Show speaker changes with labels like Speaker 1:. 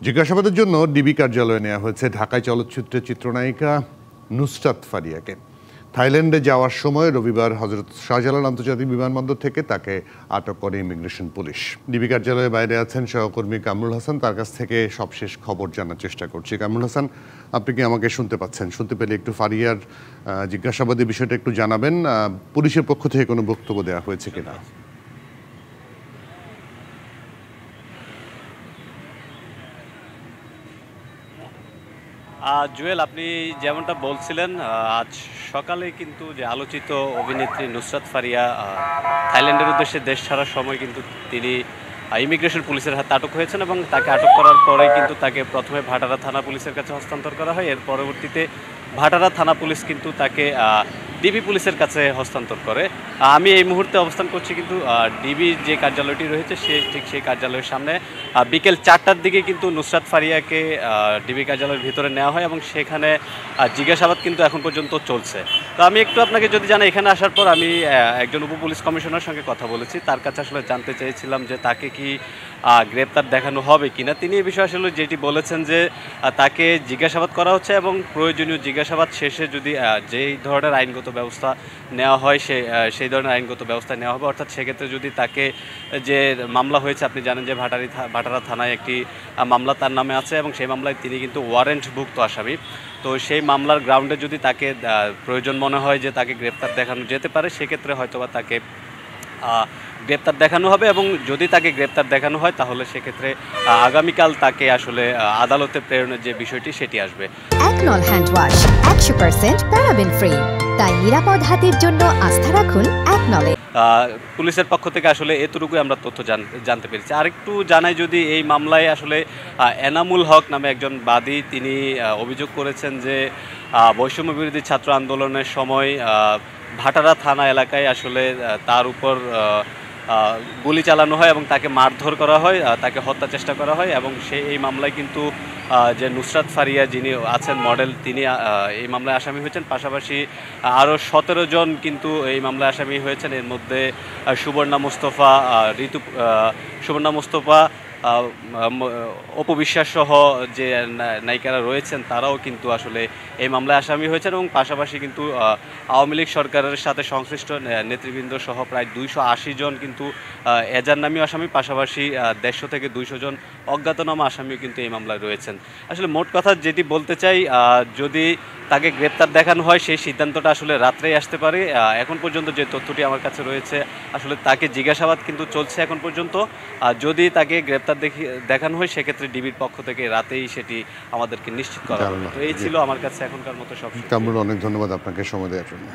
Speaker 1: জিজ্ঞাসাবাদের জন্য ডিবি কার্যালয়ে নেওয়া হয়েছে ঢাকায় চলচ্চিত্রের চিত্রনায়িকা নুসরাত ফারিয়াকে। থাইল্যান্ডে যাওয়ার সময় রবিবার হজরত শাহজালাল আন্তর্জাতিক বিমানবন্দর থেকে তাকে আটক করে ইমিগ্রেশন পুলিশ। ডিবি কার্যালয়ের বাইরে আছেন সহকর্মী কামরুল হাসান, তার কাছ থেকে সবশেষ খবর জানার চেষ্টা করছি। কামরুল হাসান, আপনি কি আমাকে শুনতে পাচ্ছেন? শুনতে পেলে একটু ফারিয়ার জিজ্ঞাসাবাদের বিষয়টা একটু জানাবেন। পুলিশের পক্ষ থেকে কোনো বক্তব্য দেওয়া হয়েছে কিনা?
Speaker 2: জুয়েল, আপনি যেমনটা বলছিলেন, আজ সকালে কিন্তু যে আলোচিত অভিনেত্রী নুসরাত ফারিয়া থাইল্যান্ডের উদ্দেশ্যে দেশ ছাড়ার সময় কিন্তু তিনি ইমিগ্রেশন পুলিশের হাতে আটক হয়েছেন এবং তাকে আটক করার পরে কিন্তু তাকে প্রথমে ভাটারা থানা পুলিশের কাছে হস্তান্তর করা হয়। এর পরবর্তীতে ভাটারা থানা পুলিশ কিন্তু তাকে ডিবি পুলিশের কাছে হস্তান্তর করে। আমি এই মুহূর্তে অবস্থান করছি কিন্তু ডিবি যে কার্যালয়টি রয়েছে ঠিক সেই কার্যালয়ের সামনে। বিকেল 4টার দিকে কিন্তু নুসরাত ফারিয়াকে ডিবি কার্যালয়ের ভিতরে নেওয়া হয় এবং সেখানে জিজ্ঞাসাবাদ কিন্তু এখন পর্যন্ত চলছে। তো আমি একটু আপনাকে যদি জানাই, এখানে আসার পর আমি একজন উপ পুলিশ কমিশনার সঙ্গে কথা বলেছি। তার কাছে আসলে জানতে চেয়েছিলাম যে তাকে কি গ্রেপ্তার দেখানো হবে কিনা। তিনি এই বিষয়ে আসলে যেটি বলেছেন যে তাকে জিজ্ঞাসাবাদ করা হচ্ছে এবং প্রয়োজনীয় জিজ্ঞাসাবাদ শেষে যদি যেই ধরনের আইনগত ব্যবস্থা নেওয়া হয় সেই ধরনের আইনগত ব্যবস্থা নেওয়া হবে। অর্থাৎ সেক্ষেত্রে যদি তাকে যে মামলা হয়েছে, আপনি জানেন যে ভাটারা থানায় একটি মামলা তার নামে আছে এবং সেই মামলায় তিনি কিন্তু ওয়ারেন্টভুক্ত আসামি। তো সেই মামলার গ্রাউন্ডে যদি তাকে প্রয়োজন মনে হয় যে তাকে গ্রেপ্তার দেখানো যেতে পারে, সেক্ষেত্রে হয়তোবা তাকে গ্রেপ্তার দেখানো হবে এবং যদি তাকে গ্রেপ্তার দেখানো হয় তাহলে সেক্ষেত্রে আগামীকাল তাকে আসলে আদালতে প্রেরণের যে বিষয়টি সেটি আসবে।
Speaker 3: একনল হ্যান্ড ওয়াশ 100% প্যারাবেন ফ্রি, তাই নিরাপদ হাতের জন্য আস্থা রাখুন একনলে।
Speaker 2: পুলিশের পক্ষ থেকে আসলে এতটুকুই আমরা তথ্য জানতে পেরেছি। আরেকটু জানাই, যদি এই মামলায় আসলে এনামুল হক নামে একজন বাদী, তিনি অভিযোগ করেছেন যে বৈষম্য বিরোধী ছাত্র আন্দোলনের সময় ভাটারা থানা এলাকায় আসলে তার উপর গুলি চালানো হয় এবং তাকে মারধর করা হয়, তাকে হত্যা চেষ্টা করা হয় এবং এই মামলায় কিন্তু যে নুসরাত ফারিয়া যিনি আছেন মডেল, তিনি এই মামলায় আসামি হয়েছেন। পাশাপাশি আরও 17 জন কিন্তু এই মামলায় আসামি হয়েছেন। এর মধ্যে সুবর্ণা মুস্তফা, অপু বিশ্বাস সহ যে নায়িকারা রয়েছেন তারাও কিন্তু আসলে এই মামলায় আসামি হয়েছেন এবং পাশাপাশি কিন্তু আওয়ামী লীগ সরকারের সাথে সংশ্লিষ্ট নেতৃবৃন্দ সহ প্রায় 280 জন কিন্তু এজার নামীয় আসামি, পাশাপাশি 150 থেকে 200 জন অজ্ঞাতনামা আসামিও কিন্তু এই মামলায় রয়েছেন। আসলে মোট কথা যেটি বলতে চাই, যদি তাকে গ্রেপ্তার দেখানো হয় সেই সিদ্ধান্তটা আসলে রাত্রেই আসতে পারে। এখন পর্যন্ত যে তথ্যটি আমার কাছে রয়েছে, আসলে তাকে জিজ্ঞাসাবাদ কিন্তু চলছে এখন পর্যন্ত। যদি তাকে গ্রেপ্তার দেখানো হয় সেক্ষেত্রে ডিবির পক্ষ থেকে রাতেই সেটি আমাদেরকে নিশ্চিত করা হবে। তো এই ছিল আমার কাছে এখনকার মতো সব।
Speaker 1: কামরুল, অনেক ধন্যবাদ আপনাকে সময় দেওয়ার জন্য।